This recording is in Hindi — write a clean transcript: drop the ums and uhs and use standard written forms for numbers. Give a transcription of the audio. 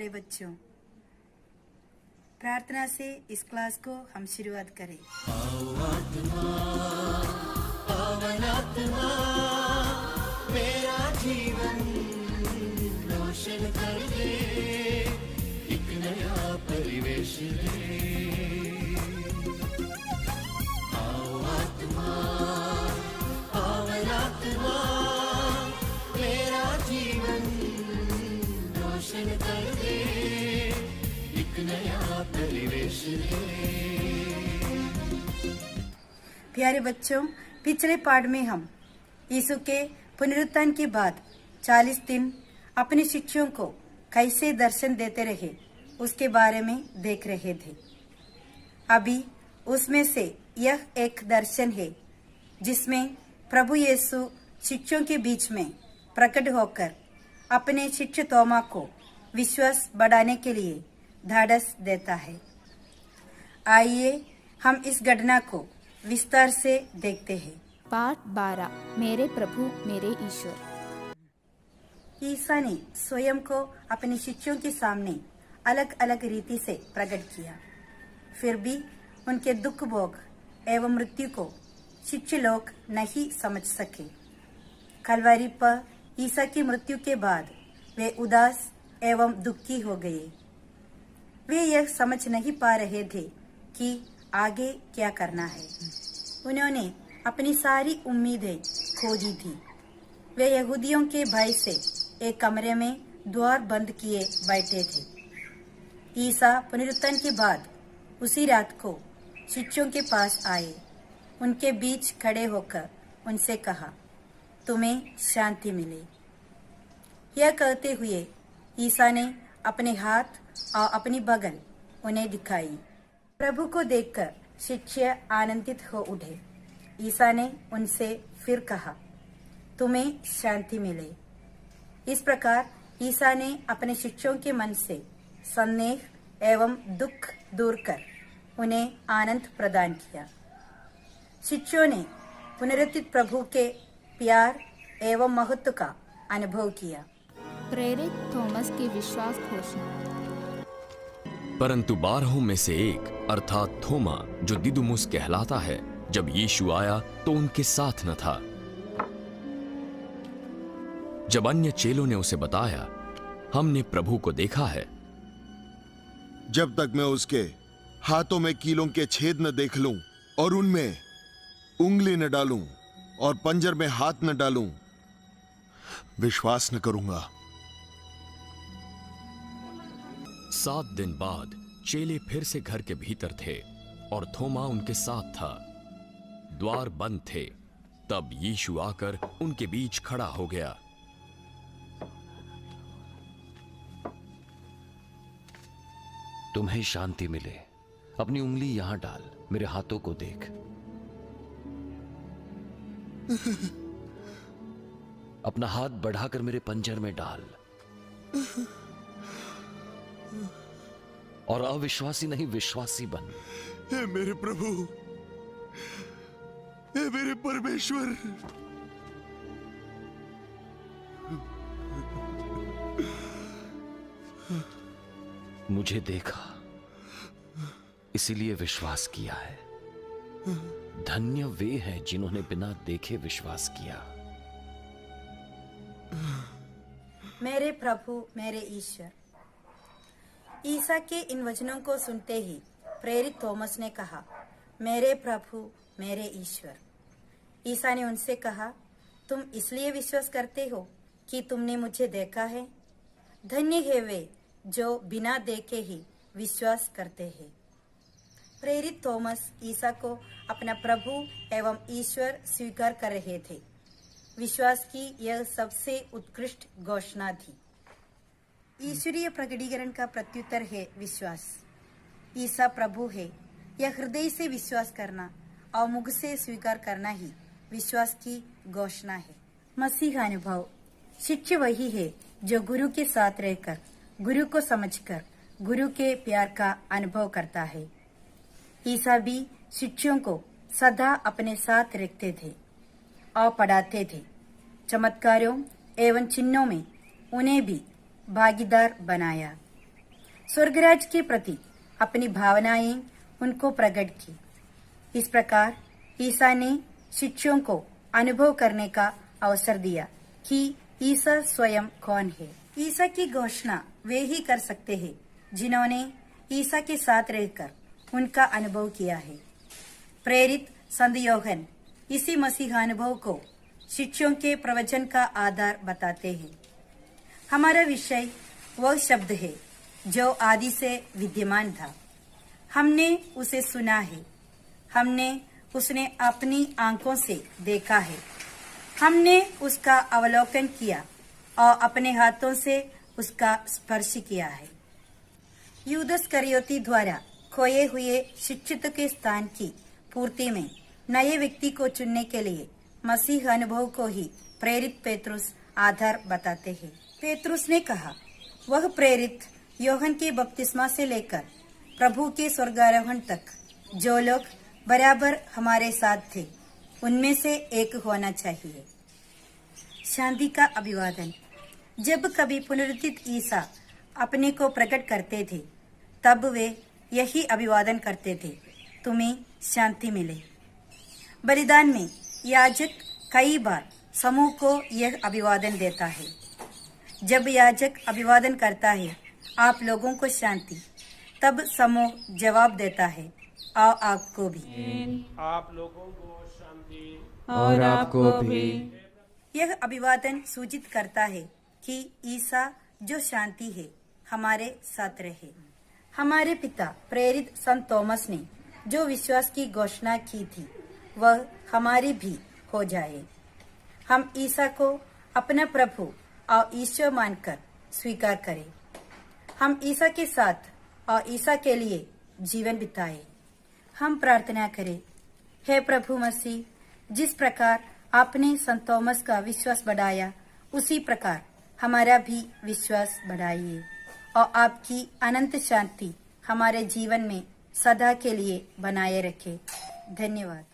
प्यारे बच्चों, प्रार्थना से इस क्लास को हम शुरुआत करें। आओ आत्मा, पावन आत्मा, मेरा जीवन रोशन कर दे, एक नया परिवेश दे। आओ आत्मा, पावन आत्मा, मेरा जीवन रोशन कर दे, एक नया परिवेश दे। प्यारे बच्चों, पिछले पाठ में हम यीशु के पुनरुत्थान के बाद 40 दिन अपने शिष्यों को कैसे दर्शन देते रहे उसके बारे में देख रहे थे। अभी उसमें से यह एक दर्शन है जिसमें प्रभु यीशु शिष्यों के बीच में प्रकट होकर अपने शिष्य तोमा को विश्वास बढ़ाने के लिए ढाढ़स देता है। आइए हम इस घटना को विस्तार से देखते हैं। पाठ 12 मेरे प्रभु मेरे ईश्वर। ईसा ने स्वयं को अपने शिष्यों के सामने अलग अलग रीति से प्रकट किया, फिर भी उनके दुख भोग एवं मृत्यु को शिष्य लोग नहीं समझ सके। कलवरी पर ईसा की मृत्यु के बाद वे उदास एवं दुखी हो गए। वे यह समझ नहीं पा रहे थे कि आगे क्या करना है। उन्होंने अपनी सारी उम्मीदें खो दी थी। वे यहूदियों के भय से एक कमरे में द्वार बंद किए बैठे थे। ईसा पुनरुत्थान के बाद उसी रात को शिष्यों के पास आए, उनके बीच खड़े होकर उनसे कहा, तुम्हें शांति मिले। यह कहते हुए ईसा ने अपने हाथ और अपनी बगल उन्हें दिखाई। प्रभु को देखकर शिष्य आनंदित हो उठे। ईसा ने उनसे फिर कहा, तुम्हें शांति मिले। इस प्रकार ईसा ने अपने शिष्यों के मन से संदेह एवं दुख दूर कर उन्हें आनंद प्रदान किया। शिष्यों ने पुनरुत्थित प्रभु के प्यार एवं महत्व का अनुभव किया। प्रेरित थॉमस की विश्वास घोषणा। परंतु 12 में से एक अर्थात थोमा, जो दिदुमुस कहलाता है, जब यीशु आया तो उनके साथ न था। जब अन्य चेलों ने उसे बताया, हमने प्रभु को देखा है, जब तक मैं उसके हाथों में कीलों के छेद न देख लूं और उनमें उंगली न डालूं और पंजर में हाथ न डालूं, विश्वास न करूंगा। 7 दिन बाद चेले फिर से घर के भीतर थे और थोमा उनके साथ था। द्वार बंद थे। तब यीशु आकर उनके बीच खड़ा हो गया। तुम्हें शांति मिले। अपनी उंगली यहां डाल, मेरे हाथों को देख। अपना हाथ बढ़ाकर मेरे पंजर में डाल। और अविश्वासी नहीं, विश्वासी बन। हे मेरे प्रभु, हे मेरे परमेश्वर, मुझे देखा, इसीलिए विश्वास किया है। धन्य वे हैं जिन्होंने बिना देखे विश्वास किया। मेरे प्रभु मेरे ईश्वर। ईसा के इन वचनों को सुनते ही प्रेरित थॉमस ने कहा, मेरे प्रभु मेरे ईश्वर। ईसा ने उनसे कहा, तुम इसलिए विश्वास करते हो कि तुमने मुझे देखा है। धन्य है वे जो बिना देखे ही विश्वास करते हैं। प्रेरित थॉमस ईसा को अपना प्रभु एवं ईश्वर स्वीकार कर रहे थे। विश्वास की यह सबसे उत्कृष्ट घोषणा थी। ईश्वरीय प्रकटीकरण का प्रत्युत्तर है विश्वास। ईसा प्रभु है, यह हृदय से विश्वास करना और मुख से स्वीकार करना ही विश्वास की घोषणा है। मसीह अनुभव। शिष्य वही है जो गुरु के साथ रहकर, गुरु को समझकर, गुरु के प्यार का अनुभव करता है। ईसा भी शिष्यों को सदा अपने साथ रखते थे और पढ़ाते थे। चमत्कारों एवं चिन्हों में उन्हें भी भागीदार बनाया। स्वर्गराज के प्रति अपनी भावनाएं उनको प्रकट की। इस प्रकार ईसा ने शिष्यों को अनुभव करने का अवसर दिया कि ईसा स्वयं कौन है। ईसा की घोषणा वे ही कर सकते हैं जिन्होंने ईसा के साथ रहकर उनका अनुभव किया है। प्रेरित संत योहन इसी मसीहानुभव को शिष्यों के प्रवचन का आधार बताते हैं। हमारा विषय वह शब्द है जो आदि से विद्यमान था। हमने उसे सुना है, हमने उसने अपनी आंखों से देखा है, हमने उसका अवलोकन किया और अपने हाथों से उसका स्पर्श किया है। यूदस करयोती द्वारा खोए हुए शिक्षित के स्थान की पूर्ति में नए व्यक्ति को चुनने के लिए मसीह अनुभव को ही प्रेरित पेतरुस आधार बताते हैं। पेतरुस ने कहा, वह प्रेरित योहन के बपतिस्मा से लेकर प्रभु के स्वर्गारोहण तक जो लोग बराबर हमारे साथ थे उनमें से एक होना चाहिए। शांति का अभिवादन। जब कभी पुनरुत्थित ईसा अपने को प्रकट करते थे तब वे यही अभिवादन करते थे, तुम्हें शांति मिले। बलिदान में याजक कई बार समूह को यह अभिवादन देता है। जब याजक अभिवादन करता है, आप लोगों को शांति, तब समूह जवाब देता है, आओ आपको भी। आप लोगों को शांति और आपको भी। यह अभिवादन सूचित करता है कि ईसा जो शांति है हमारे साथ रहे। हमारे पिता प्रेरित संत थॉमस ने जो विश्वास की घोषणा की थी वह हमारी भी हो जाए। हम ईसा को अपना प्रभु और ईश्वर मानकर स्वीकार करें। हम ईसा के साथ और ईसा के लिए जीवन बिताएं। हम प्रार्थना करें, हे प्रभु मसीह, जिस प्रकार आपने संत थॉमस का विश्वास बढ़ाया उसी प्रकार हमारा भी विश्वास बढ़ाइए और आपकी अनंत शांति हमारे जीवन में सदा के लिए बनाए रखे। धन्यवाद।